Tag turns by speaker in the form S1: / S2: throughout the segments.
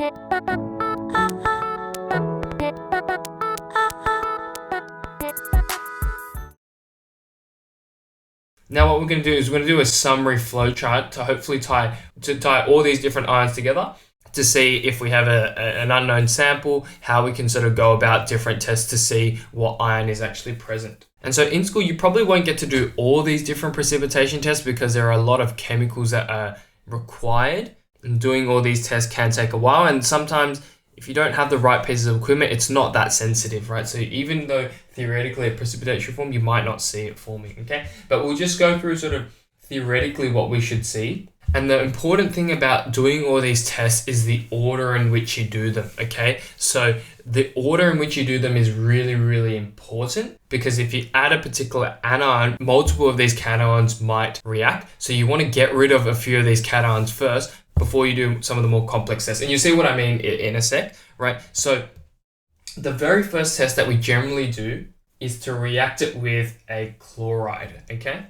S1: Now what we're going to do is we're going to do a summary flowchart to hopefully tie all these different ions together to see if we have an unknown sample, how we can sort of go about different tests to see what ion is actually present. And so in school, you probably won't get to do all these different precipitation tests because there are a lot of chemicals that are required, and doing all these tests can take a while. And sometimes if you don't have the right pieces of equipment, it's not that sensitive, right? So even though theoretically a precipitate should form, you might not see it forming, okay? But we'll just go through sort of theoretically what we should see. And the important thing about doing all these tests is the order in which you do them, okay? So the order in which you do them is really, really important, because if you add a particular anion, multiple of these cations might react. So you want to get rid of a few of these cations first before you do some of the more complex tests. And you see what I mean in a sec, right? So the very first test that we generally do is to react it with a chloride, okay?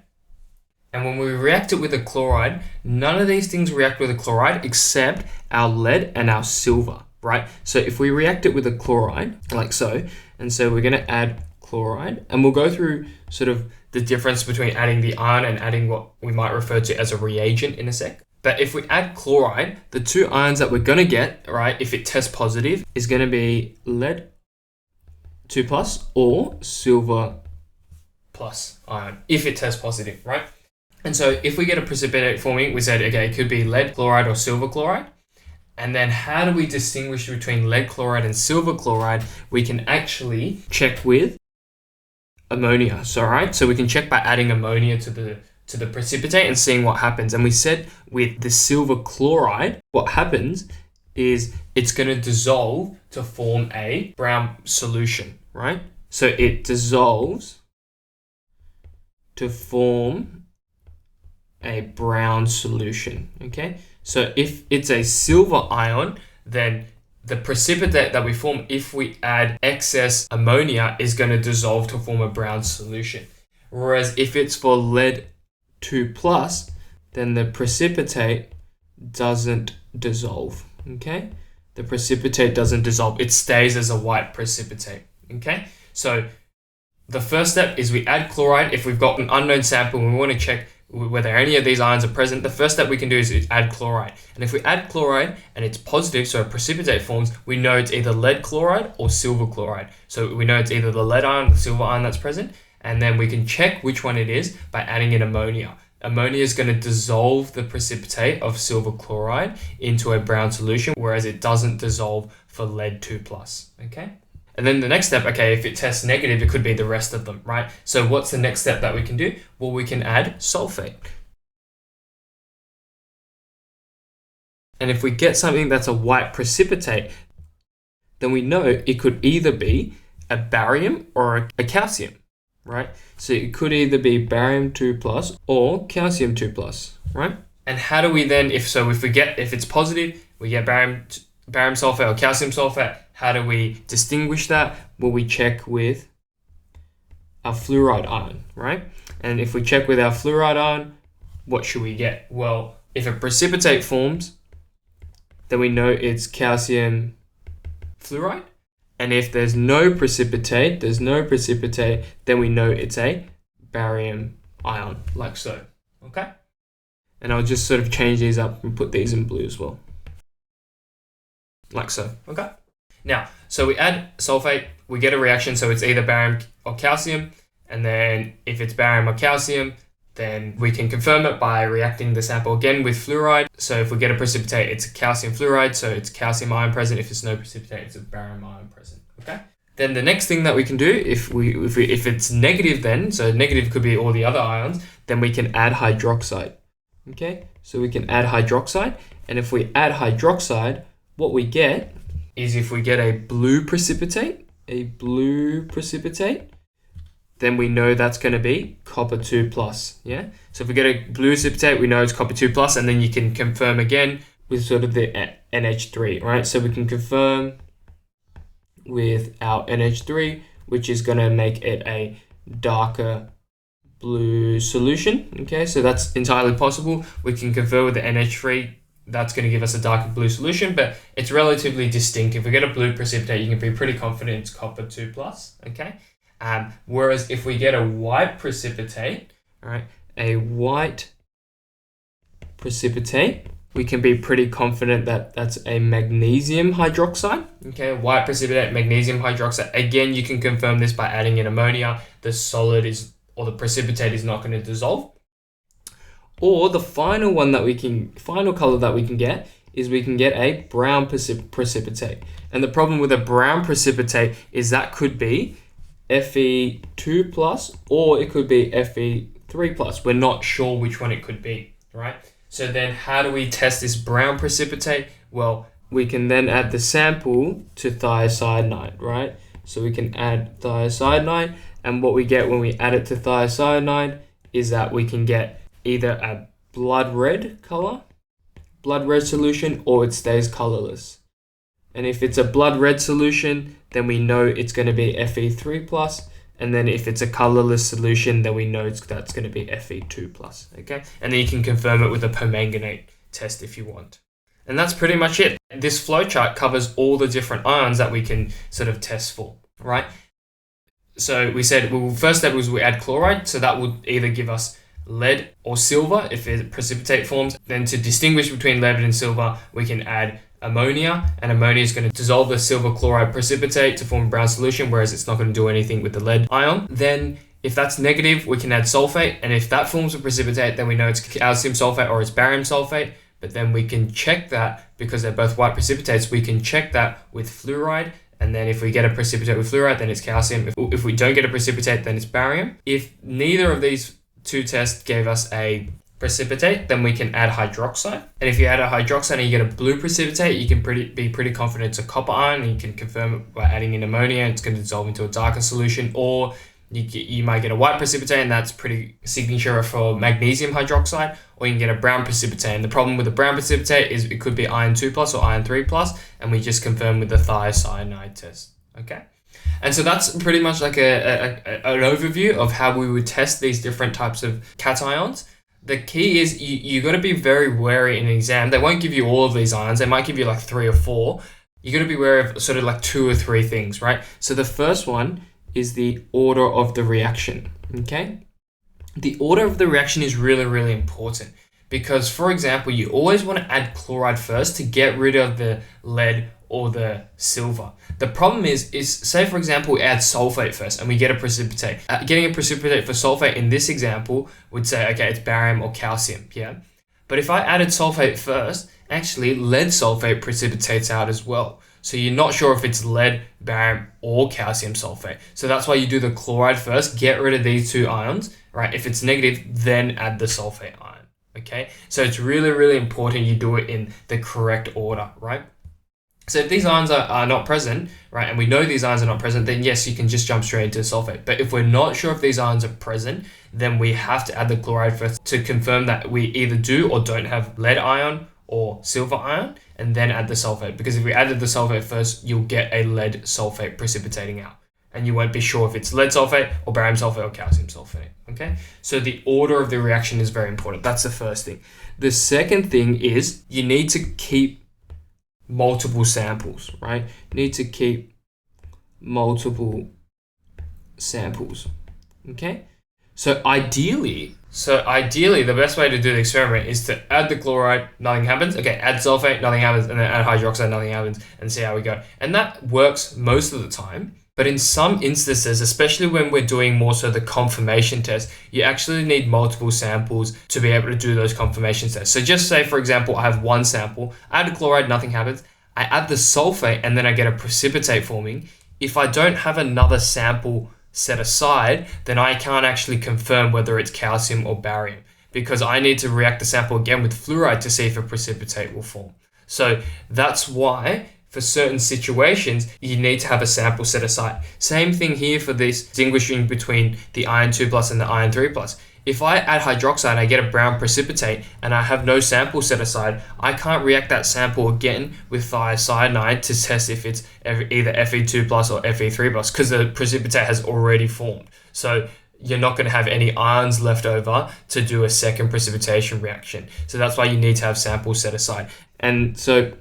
S1: And when we react it with a chloride, none of these things react with a chloride except our lead and our silver, right? So if we react it with a chloride, like so, and so we're gonna add chloride, and we'll go through sort of the difference between adding the ion and adding what we might refer to as a reagent in a sec. But if we add chloride, the two ions that we're gonna get, right, if it tests positive, is gonna be lead 2+ or silver plus ion, if it tests positive, right? And so if we get a precipitate forming, we said, okay, it could be lead chloride or silver chloride. And then how do we distinguish between lead chloride and silver chloride? We can actually check with ammonia. So, right, so we can check by adding ammonia to the precipitate and seeing what happens. And we said with the silver chloride, what happens is it's going to dissolve to form a brown solution, right? So it dissolves to form a brown solution, okay? So if it's a silver ion, then the precipitate that we form, if we add excess ammonia, is going to dissolve to form a brown solution. Whereas if it's for lead 2+, then the precipitate doesn't dissolve, okay? The precipitate doesn't dissolve. It stays as a white precipitate, okay? So the first step is we add chloride. If we've got an unknown sample and we want to check whether any of these ions are present, the first step we can do is add chloride. And if we add chloride and it's positive, so a precipitate forms, we know it's either lead chloride or silver chloride. So we know it's either the lead ion or the silver ion that's present, and then we can check which one it is by adding in ammonia. Ammonia is going to dissolve the precipitate of silver chloride into a brown solution, whereas it doesn't dissolve for lead 2+, okay? And then the next step, okay, if it tests negative, it could be the rest of them, right? So what's the next step that we can do? Well, we can add sulfate. And if we get something that's a white precipitate, then we know it could either be a barium or a calcium, right? So it could either be barium 2+ or calcium 2+, right? And how do we then, if it's positive, we get barium sulfate or calcium sulfate, how do we distinguish that? Well, we check with our fluoride ion, right? And if we check with our fluoride ion, what should we get? Well, if a precipitate forms, then we know it's calcium fluoride. And if there's no precipitate, then we know it's a barium ion, like so, okay? And I'll just sort of change these up and put these in blue as well, like so, okay? Now, so we add sulfate, we get a reaction, so it's either barium or calcium, and then if it's barium or calcium, then we can confirm it by reacting the sample again with fluoride. So if we get a precipitate, it's a calcium fluoride, so it's calcium ion present. If there's no precipitate, it's a barium ion present, okay? Then the next thing that we can do, if it's negative then, so negative could be all the other ions, then we can add hydroxide, okay? So we can add hydroxide, and if we add hydroxide, what we get is if we get a blue precipitate, then we know that's going to be copper 2+, yeah? So if we get a blue precipitate, we know it's copper 2+, and then you can confirm again with sort of the NH3, right? So we can confirm with our NH3, which is going to make it a darker blue solution, okay? So that's entirely possible. We can confirm with the NH3 that's going to give us a darker blue solution, but it's relatively distinct. If we get a blue precipitate, you can be pretty confident it's copper 2+, okay? Whereas if we get a white precipitate, all right, a white precipitate, we can be pretty confident that that's a magnesium hydroxide. Okay, white precipitate, magnesium hydroxide. Again, you can confirm this by adding in ammonia. The solid is, or the precipitate is not going to dissolve. Or the final color that we can get is we can get a brown precipitate. And the problem with a brown precipitate is that could be Fe2+, or it could be Fe3+. We're not sure which one it could be, right? So then how do we test this brown precipitate? Well, we can then add the sample to thiocyanide, right? So we can add thiocyanide, and what we get when we add it to thiocyanide is that we can get either a blood red solution, or it stays colorless. And if it's a blood red solution, then we know it's going to be Fe3+. And then if it's a colorless solution, then we know that's going to be Fe2+, okay? And then you can confirm it with a permanganate test if you want. And that's pretty much it. This flowchart covers all the different ions that we can sort of test for, right? So we said, well, first step was we add chloride. So that would either give us lead or silver if it precipitate forms. Then to distinguish between lead and silver, we can add ammonia, and ammonia is going to dissolve the silver chloride precipitate to form a brown solution, whereas it's not going to do anything with the lead ion. Then if that's negative, we can add sulfate, and if that forms a precipitate, then we know it's calcium sulfate or it's barium sulfate. But then we can check that, because they're both white precipitates, we can check that with fluoride. And then if we get a precipitate with fluoride, then it's calcium. If we don't get a precipitate, then it's barium. If neither of these two tests gave us a precipitate, then we can add hydroxide. And if you add a hydroxide and you get a blue precipitate, you can be pretty confident it's a copper ion, and you can confirm it by adding in ammonia. It's going to dissolve into a darker solution. Or you might get a white precipitate, and that's pretty signature for magnesium hydroxide. Or you can get a brown precipitate. And the problem with the brown precipitate is it could be iron 2+ or iron 3+, and we just confirm with the thiocyanide test. Okay. And so that's pretty much like an overview of how we would test these different types of cations. The key is you got to be very wary in an exam. They won't give you all of these ions. They might give you like 3 or 4. You got to be wary of sort of like 2 or 3 things, right? So the first one is the order of the reaction, okay? The order of the reaction is really, really important, because, for example, you always want to add chloride first to get rid of the lead or the silver. The problem is say, for example, we add sulfate first and we get a precipitate. Getting a precipitate for sulfate in this example would say, okay, it's barium or calcium, yeah? But if I added sulfate first, actually lead sulfate precipitates out as well. So you're not sure if it's lead, barium, or calcium sulfate. So that's why you do the chloride first, get rid of these 2 ions, right? If it's negative, then add the sulfate ion, okay? So it's really, really important you do it in the correct order, right? So if these ions are not present, right, and we know these ions are not present, then yes, you can just jump straight into sulfate. But if we're not sure if these ions are present, then we have to add the chloride first to confirm that we either do or don't have lead ion or silver ion, and then add the sulfate. Because if we added the sulfate first, you'll get a lead sulfate precipitating out, and you won't be sure if it's lead sulfate or barium sulfate or calcium sulfate, okay? So the order of the reaction is very important. That's the first thing. The second thing is you need to keep multiple samples, right? Need to keep multiple samples, okay? So ideally, the best way to do the experiment is to add the chloride, nothing happens. Okay, add sulfate, nothing happens, and then add hydroxide, nothing happens, and see how we go. And that works most of the time. But in some instances, especially when we're doing more so the confirmation test, you actually need multiple samples to be able to do those confirmation tests. So just say, for example, I have one sample, I add the chloride, nothing happens. I add the sulfate, and then I get a precipitate forming. If I don't have another sample set aside, then I can't actually confirm whether it's calcium or barium, because I need to react the sample again with fluoride to see if a precipitate will form. So that's why for certain situations, you need to have a sample set aside. Same thing here for this distinguishing between the iron 2+ and the iron 3+. If I add hydroxide, I get a brown precipitate, and I have no sample set aside, I can't react that sample again with thiocyanide to test if it's either Fe2+ or Fe3+, because the precipitate has already formed. So you're not going to have any ions left over to do a second precipitation reaction. So that's why you need to have samples set aside. And so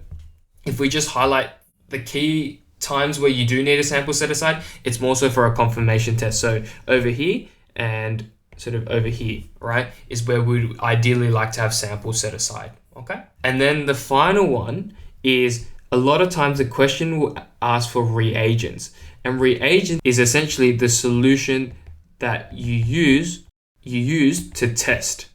S1: if we just highlight the key times where you do need a sample set aside, it's more so for a confirmation test. So over here and sort of over here, right, is where we'd ideally like to have samples set aside, okay? And then the final one is a lot of times the question will ask for reagents. And reagent is essentially the solution that you use to test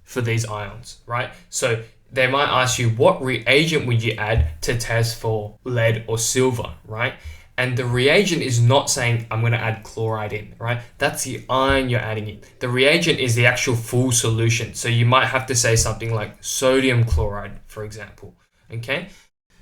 S1: for these ions, right? So they might ask you, what reagent would you add to test for lead or silver, right? And the reagent is not saying, I'm going to add chloride in, right? That's the ion you're adding in. The reagent is the actual full solution. So you might have to say something like sodium chloride, for example, okay?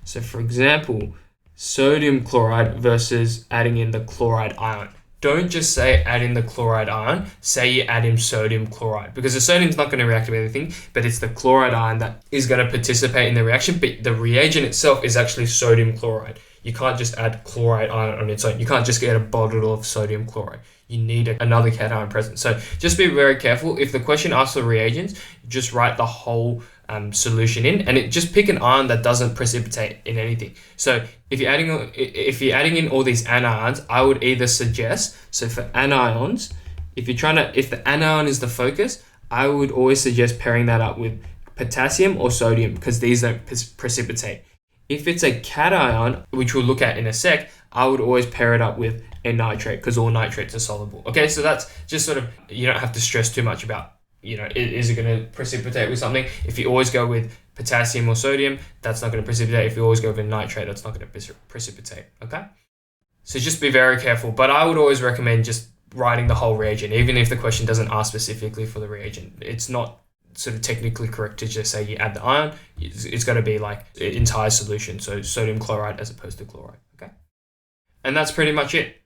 S1: So for example, sodium chloride versus adding in the chloride ion. Don't just say add in the chloride ion, say you add in sodium chloride, because the sodium's not going to react with anything, but it's the chloride ion that is going to participate in the reaction, but the reagent itself is actually sodium chloride. You can't just add chloride ion on its own. You can't just get a bottle of sodium chloride. You need another cation present. So just be very careful. If the question asks for reagents, just write the whole solution in, and just pick an ion that doesn't precipitate in anything. So if you're adding in all these anions, I would either suggest, so for anions, if the anion is the focus, I would always suggest pairing that up with potassium or sodium, because these don't precipitate. If it's a cation, which we'll look at in a sec, I would always pair it up with a nitrate, because all nitrates are soluble. Okay, so that's just sort of, you don't have to stress too much about, is it going to precipitate with something? If you always go with potassium or sodium, that's not going to precipitate. If you always go with a nitrate, that's not going to precipitate, okay? So just be very careful. But I would always recommend just writing the whole reagent, even if the question doesn't ask specifically for the reagent. It's not sort of technically correct to just say you add the ion. It's got to be like an entire solution, so sodium chloride as opposed to chloride, okay? And that's pretty much it.